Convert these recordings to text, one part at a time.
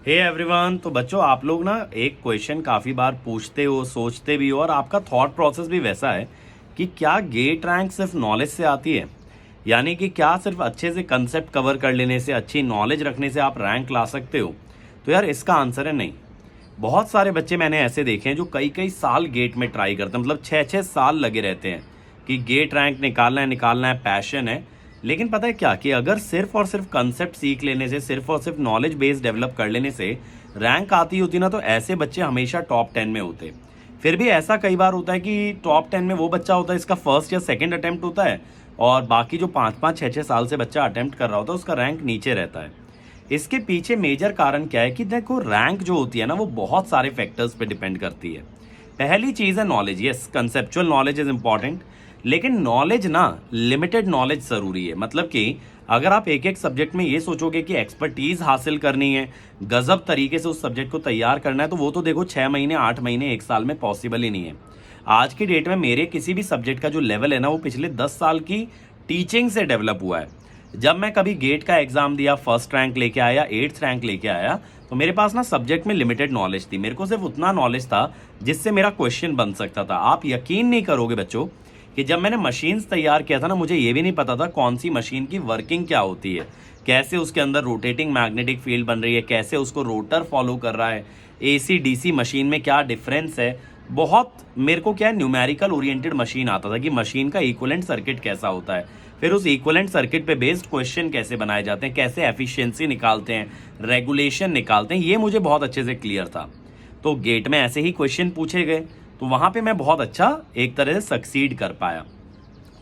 Hey everyone. तो बच्चों, आप लोग ना एक क्वेश्चन काफ़ी बार पूछते हो, सोचते भी हो, और आपका थॉट प्रोसेस भी वैसा है कि क्या गेट रैंक सिर्फ नॉलेज से आती है? यानी कि क्या सिर्फ अच्छे से कंसेप्ट कवर कर लेने से, अच्छी नॉलेज रखने से आप रैंक ला सकते हो? तो यार इसका आंसर है नहीं। बहुत सारे बच्चे मैंने ऐसे देखे हैं जो कई कई साल गेट में ट्राई करते हैं, मतलब 6-6 साल लगे रहते हैं कि गेट रैंक निकालना है, पैशन है। लेकिन पता है क्या, कि अगर सिर्फ और सिर्फ कंसेप्ट सीख लेने से, सिर्फ और सिर्फ नॉलेज बेस डेवलप कर लेने से रैंक आती होती ना, तो ऐसे बच्चे हमेशा टॉप 10 में होते। फिर भी ऐसा कई बार होता है कि टॉप 10 में वो बच्चा होता है इसका फर्स्ट या सेकंड अटेम्प्ट होता है, और बाकी जो 5-5, 6-6 साल से बच्चा अटेम्प्ट कर रहा होता है उसका रैंक नीचे रहता है। इसके पीछे मेजर कारण क्या है कि देखो, रैंक जो होती है ना वो बहुत सारे फैक्टर्स पे डिपेंड करती है। पहली चीज़ है knowledge. Yes, conceptual knowledge is important, लेकिन नॉलेज ना, लिमिटेड नॉलेज ज़रूरी है। मतलब कि अगर आप एक एक सब्जेक्ट में ये सोचोगे कि एक्सपर्टीज़ हासिल करनी है, गजब तरीके से उस सब्जेक्ट को तैयार करना है, तो वो तो देखो 6 महीने, 8 महीने, 1 साल में पॉसिबल ही नहीं है। आज की डेट में मेरे किसी भी सब्जेक्ट का जो लेवल है ना, वो पिछले 10 साल की टीचिंग से डेवलप हुआ है। जब मैं कभी गेट का एग्जाम दिया, फर्स्ट रैंक लेके आया, 8th रैंक लेके आया, तो मेरे पास ना सब्जेक्ट में लिमिटेड नॉलेज थी। मेरे को सिर्फ उतना नॉलेज था जिससे मेरा क्वेश्चन बन सकता था। आप यकीन नहीं करोगे बच्चों कि जब मैंने मशीन्स तैयार किया था ना, मुझे ये भी नहीं पता था कौन सी मशीन की वर्किंग क्या होती है, कैसे उसके अंदर रोटेटिंग मैग्नेटिक फील्ड बन रही है, कैसे उसको रोटर फॉलो कर रहा है, एसी डीसी मशीन में क्या डिफरेंस है। बहुत मेरे को क्या है, न्यूमेरिकल ओरिएंटेड मशीन आता था कि मशीन का इक्विवेलेंट सर्किट कैसा होता है, फिर उस इक्विवेलेंट सर्किट पे बेस्ड क्वेश्चन कैसे बनाए जाते हैं, कैसे एफिशिएंसी निकालते हैं, रेगुलेशन निकालते हैं, ये मुझे बहुत अच्छे से क्लियर था। तो गेट में ऐसे ही क्वेश्चन पूछे गए, तो वहाँ पे मैं बहुत अच्छा एक तरह से सक्सीड कर पाया।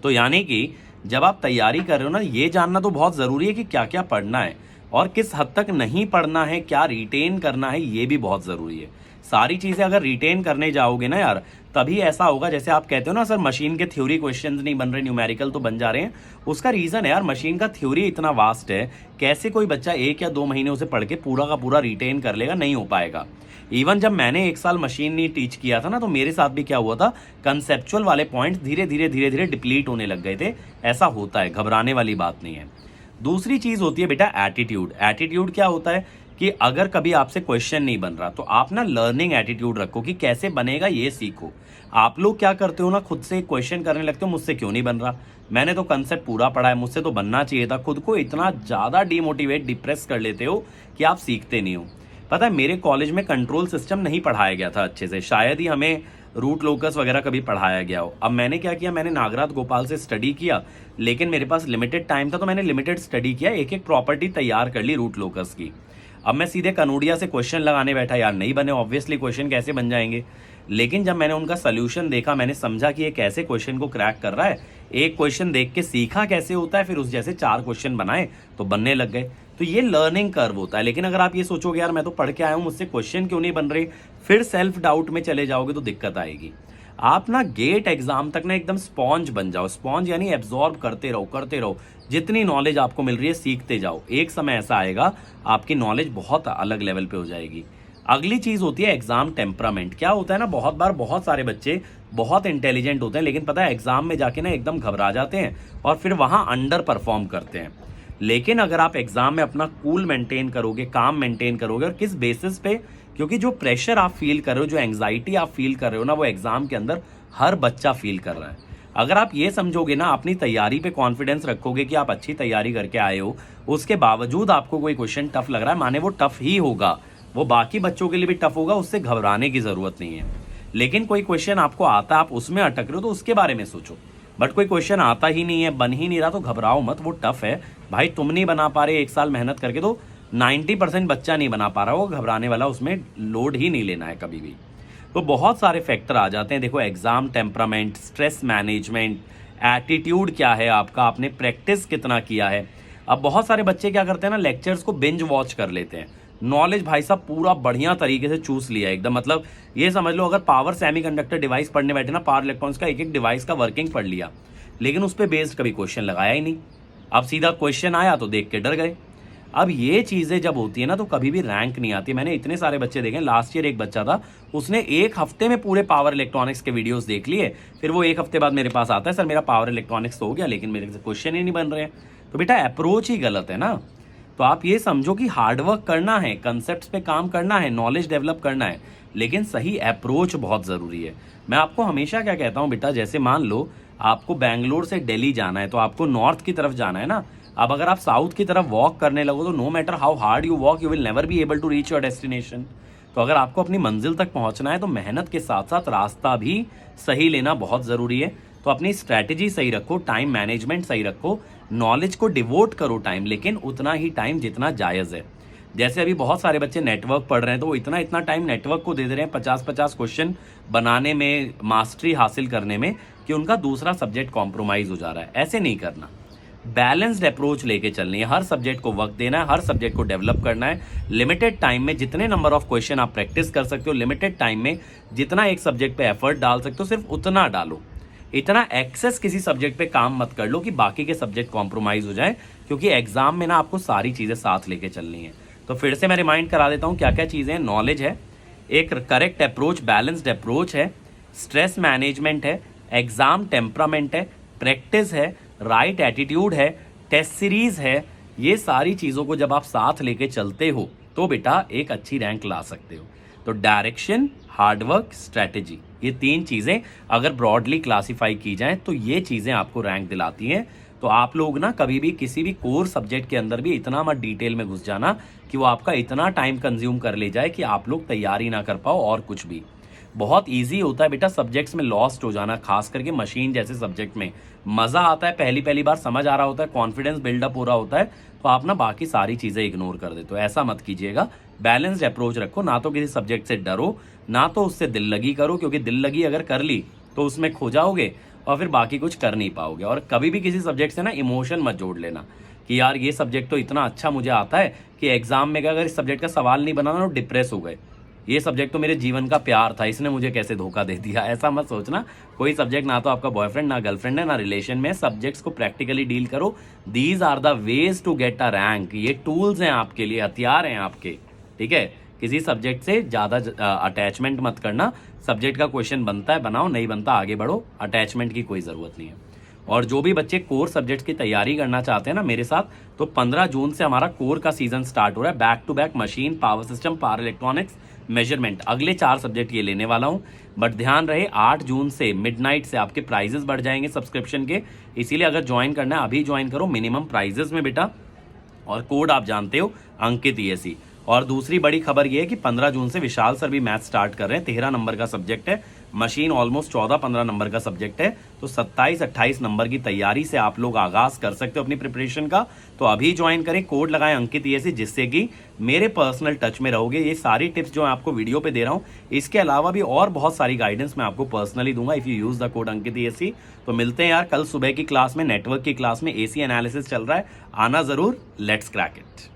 तो यानी कि जब आप तैयारी कर रहे हो ना, ये जानना तो बहुत ज़रूरी है कि क्या क्या पढ़ना है और किस हद तक नहीं पढ़ना है, क्या रिटेन करना है, ये भी बहुत ज़रूरी है। सारी चीज़ें अगर रिटेन करने जाओगे ना यार, तभी ऐसा होगा। जैसे आप कहते हो ना, सर मशीन के थ्योरी क्वेश्चंस नहीं बन रहे, न्यूमेरिकल तो बन जा रहे हैं। उसका रीज़न है यार, मशीन का थ्योरी इतना वास्ट है, कैसे कोई बच्चा 1 या 2 महीने उसे पढ़ के पूरा का पूरा रिटेन कर लेगा? नहीं हो पाएगा। इवन जब मैंने 1 साल मशीन नहीं टीच किया था ना, तो मेरे साथ भी क्या हुआ था, कंसेप्चुअल वाले पॉइंट्स धीरे धीरे डिप्लीट होने लग गए थे। ऐसा होता है, घबराने वाली बात नहीं है। दूसरी चीज़ होती है बेटा एटीट्यूड। एटीट्यूड क्या होता है कि अगर कभी आपसे क्वेश्चन नहीं बन रहा, तो आप ना लर्निंग एटीट्यूड रखो कि कैसे बनेगा ये सीखो। आप लोग क्या करते हो ना, खुद से क्वेश्चन करने लगते हो, मुझसे क्यों नहीं बन रहा, मैंने तो कंसेप्ट पूरा पढ़ा है, मुझसे तो बनना चाहिए था। खुद को इतना ज़्यादा डिमोटिवेट, डिप्रेस कर लेते हो कि आप सीखते नहीं हो। पता है, मेरे कॉलेज में कंट्रोल सिस्टम नहीं पढ़ाया गया था अच्छे से, शायद ही हमें रूट लोकस वगैरह कभी पढ़ाया गया हो। अब मैंने क्या किया, मैंने नागराज गोपाल से स्टडी किया, लेकिन मेरे पास लिमिटेड टाइम था, तो मैंने लिमिटेड स्टडी किया, एक एक प्रॉपर्टी तैयार कर ली रूट लोकस की। अब मैं सीधे कनोडिया से क्वेश्चन लगाने बैठा, यार नहीं बने, ऑब्वियसली क्वेश्चन कैसे बन जाएंगे। लेकिन जब मैंने उनका सोल्यूशन देखा, मैंने समझा कि ये कैसे क्वेश्चन को क्रैक कर रहा है, एक क्वेश्चन देख के सीखा कैसे होता है, फिर उस जैसे 4 क्वेश्चन बनाए तो बनने लग गए। तो ये लर्निंग कर्व होता है। लेकिन अगर आप ये सोचोगे यार मैं तो पढ़ के आया हूँ, मुझसे क्वेश्चन क्यों नहीं बन रहे, फिर सेल्फ डाउट में चले जाओगे तो दिक्कत आएगी। आप ना गेट एग्जाम तक ना एकदम स्पॉन्ज बन जाओ। स्पॉन्ज यानी एब्जॉर्ब करते रहो, जितनी नॉलेज आपको मिल रही है सीखते जाओ। एक समय ऐसा आएगा आपकी नॉलेज बहुत अलग लेवल पे हो जाएगी। अगली चीज होती है एग्जाम टेम्परामेंट। क्या होता है ना, बहुत बार बहुत सारे बच्चे बहुत इंटेलिजेंट होते हैं, लेकिन पता है एग्जाम में जाके ना एकदम घबरा जाते हैं और फिर वहां अंडर परफॉर्म करते हैं। लेकिन अगर आप एग्जाम में अपना कूल मेंटेन करोगे, काम मेंटेन करोगे, और किस बेसिस पे, क्योंकि जो प्रेशर आप फील कर रहे हो, जो एंग्जाइटी आप फील कर रहे हो ना, वो एग्जाम के अंदर हर बच्चा फील कर रहा है। अगर आप ये समझोगे ना, अपनी तैयारी पे कॉन्फिडेंस रखोगे कि आप अच्छी तैयारी करके आए हो, उसके बावजूद आपको कोई क्वेश्चन टफ लग रहा है, माने वो टफ ही होगा, वो बाकी बच्चों के लिए भी टफ होगा, उससे घबराने की जरूरत नहीं है। लेकिन कोई क्वेश्चन आपको आता है, आप उसमें अटक रहे हो, तो उसके बारे में सोचो। बट कोई क्वेश्चन आता ही नहीं है, बन ही नहीं रहा, तो घबराओ मत, वो टफ है भाई। तुम नहीं बना पा रहे 1 साल मेहनत करके, तो 90% बच्चा नहीं बना पा रहा, वो घबराने वाला, उसमें लोड ही नहीं लेना है कभी भी। तो बहुत सारे फैक्टर आ जाते हैं। देखो, exam temperament, stress management, attitude क्या है आपका, आपने प्रैक्टिस कितना किया है। अब बहुत सारे बच्चे क्या करते हैं ना, लेक्चर्स को बिंज वॉच कर लेते हैं। नॉलेज भाई साहब पूरा बढ़िया तरीके से चूस लिया एकदम, मतलब ये समझ लो अगर पावर सेमीकंडक्टर डिवाइस पढ़ने बैठे ना, पावर इलेक्ट्रॉनिक्स का एक एक डिवाइस का वर्किंग पढ़ लिया, लेकिन उस पर बेस्ड कभी क्वेश्चन लगाया ही नहीं। अब सीधा क्वेश्चन आया तो देख के डर गए। अब ये चीज़ें जब होती है ना, तो कभी भी रैंक नहीं आती। मैंने इतने सारे बच्चे देखे, लास्ट ईयर एक बच्चा था, उसने 1 हफ्ते में पूरे पावर इलेक्ट्रॉनिक्स के वीडियोस देख लिए, फिर वो 1 हफ्ते बाद मेरे पास आता है, सर मेरा पावर इलेक्ट्रॉनिक्स तो हो गया, लेकिन मेरे से क्वेश्चन ही नहीं बन रहे हैं। तो बेटा अप्रोच ही गलत है ना। तो आप ये समझो कि हार्डवर्क करना है, कंसेप्ट्स पे काम करना है, नॉलेज डेवलप करना है, लेकिन सही अप्रोच बहुत ज़रूरी है। मैं आपको हमेशा क्या कहता हूँ बेटा, जैसे मान लो आपको बैंगलोर से दिल्ली जाना है तो आपको नॉर्थ की तरफ जाना है ना। अब अगर आप साउथ की तरफ वॉक करने लगो तो no matter how hard you walk you will never be able to reach your destination. तो अगर आपको अपनी मंजिल तक पहुंचना है तो मेहनत के साथ साथ रास्ता भी सही लेना बहुत ज़रूरी है। तो अपनी स्ट्रैटेजी सही रखो, टाइम मैनेजमेंट सही रखो, नॉलेज को डिवोट करो टाइम, लेकिन उतना ही टाइम जितना जायज़ है। जैसे अभी बहुत सारे बच्चे नेटवर्क पढ़ रहे हैं तो वो इतना इतना टाइम नेटवर्क को दे दे रहे हैं, 50-50 क्वेश्चन बनाने में, मास्टरी हासिल करने में, कि उनका दूसरा सब्जेक्ट कॉम्प्रोमाइज़ हो जा रहा है। ऐसे नहीं करना, बैलेंस्ड अप्रोच लेके चलनी है, हर सब्जेक्ट को वक्त देना है, हर सब्जेक्ट को डेवलप करना है। लिमिटेड टाइम में जितने नंबर ऑफ क्वेश्चन आप प्रैक्टिस कर सकते हो, लिमिटेड टाइम में जितना एक सब्जेक्ट पे एफर्ट डाल सकते हो सिर्फ उतना डालो। इतना एक्सेस किसी सब्जेक्ट पे काम मत कर लो कि बाकी के सब्जेक्ट कॉम्प्रोमाइज हो जाए, क्योंकि एग्जाम में ना आपको सारी चीज़ें साथ लेके चलनी है। तो फिर से मैं रिमाइंड करा देता हूँ क्या क्या चीज़ें हैं। नॉलेज है, एक करेक्ट अप्रोच, बैलेंस्ड अप्रोच है, स्ट्रेस मैनेजमेंट है, एग्जाम टेम्परामेंट है, प्रैक्टिस है, राइट एटीट्यूड है, टेस्ट सीरीज है। ये सारी चीज़ों को जब आप साथ लेके चलते हो तो बेटा एक अच्छी रैंक ला सकते हो। तो डायरेक्शन, हार्डवर्क, स्ट्रैटेजी, ये 3 चीज़ें अगर ब्रॉडली क्लासीफाई की जाएं तो ये चीज़ें आपको रैंक दिलाती हैं। तो आप लोग ना कभी भी किसी भी कोर सब्जेक्ट के अंदर भी इतना मत डिटेल में घुस जाना कि वो आपका इतना टाइम कंज्यूम कर ले जाए कि आप लोग तैयारी ना कर पाओ और कुछ भी। बहुत ईजी होता है बेटा सब्जेक्ट्स में लॉस्ट हो जाना, खास करके मशीन जैसे सब्जेक्ट में। मज़ा आता है, पहली पहली बार समझ आ रहा होता है, कॉन्फिडेंस बिल्डअप हो रहा होता है, तो आप ना बाकी सारी चीज़ें इग्नोर कर देते हो। ऐसा मत कीजिएगा, बैलेंस्ड अप्रोच रखो। ना तो किसी सब्जेक्ट से डरो, ना तो उससे दिल लगी करो, क्योंकि दिल लगी अगर कर ली तो उसमें खो जाओगे और फिर बाकी कुछ कर नहीं पाओगे। और कभी भी किसी सब्जेक्ट से ना इमोशन मत जोड़ लेना कि यार ये सब्जेक्ट तो इतना अच्छा मुझे आता है कि एग्जाम में अगर इस सब्जेक्ट का सवाल नहीं बनाना तो डिप्रेस हो गए, ये सब्जेक्ट तो मेरे जीवन का प्यार था, इसने मुझे कैसे धोखा दे दिया। ऐसा मत सोचना। कोई सब्जेक्ट ना तो आपका बॉयफ्रेंड, ना गर्लफ्रेंड है, ना रिलेशन में। सब्जेक्ट्स को प्रैक्टिकली डील करो। These are the ways to get a rank. ये टूल्स हैं आपके लिए, हथियार हैं आपके, ठीक है। किसी सब्जेक्ट से ज़्यादा अटैचमेंट मत करना। सब्जेक्ट का क्वेश्चन बनता है बनाओ, नहीं बनता आगे बढ़ो, अटैचमेंट की कोई ज़रूरत नहीं है। और जो भी बच्चे कोर सब्जेक्ट्स की तैयारी करना चाहते हैं ना मेरे साथ, तो 15 जून से हमारा कोर का सीजन स्टार्ट हो रहा है। Back to back machine, power system, power electronics, measurement, अगले 4 सब्जेक्ट ये लेने वाला हूँ। बट ध्यान रहे 8 जून से मिडनाइट से आपके प्राइजेस बढ़ जाएंगे सब्सक्रिप्शन के, इसीलिए अगर ज्वाइन करना है अभी ज्वाइन करो, मिनिमम प्राइजेस में बेटा। और कोड आप जानते हो, अंकित ESE। और दूसरी बड़ी खबर ये है कि 15 जून से विशाल सर भी मैथ स्टार्ट कर रहे हैं। 13 नंबर का सब्जेक्ट है, मशीन ऑलमोस्ट 14-15 नंबर का सब्जेक्ट है। तो 27-28 नंबर की तैयारी से आप लोग आगाज कर सकते हो अपनी प्रिपरेशन का। तो अभी ज्वाइन करें, कोड लगाएं अंकित ESE, जिससे कि मेरे पर्सनल टच में रहोगे। ये सारी टिप्स जो मैं आपको वीडियो पे दे रहा हूँ, इसके अलावा भी और बहुत सारी गाइडेंस मैं आपको पर्सनली दूंगा if you use the code Ankit ESE। तो मिलते हैं यार कल सुबह की क्लास में, नेटवर्क की क्लास में AC एनालिसिस चल रहा है, आना ज़रूर। Let's crack it.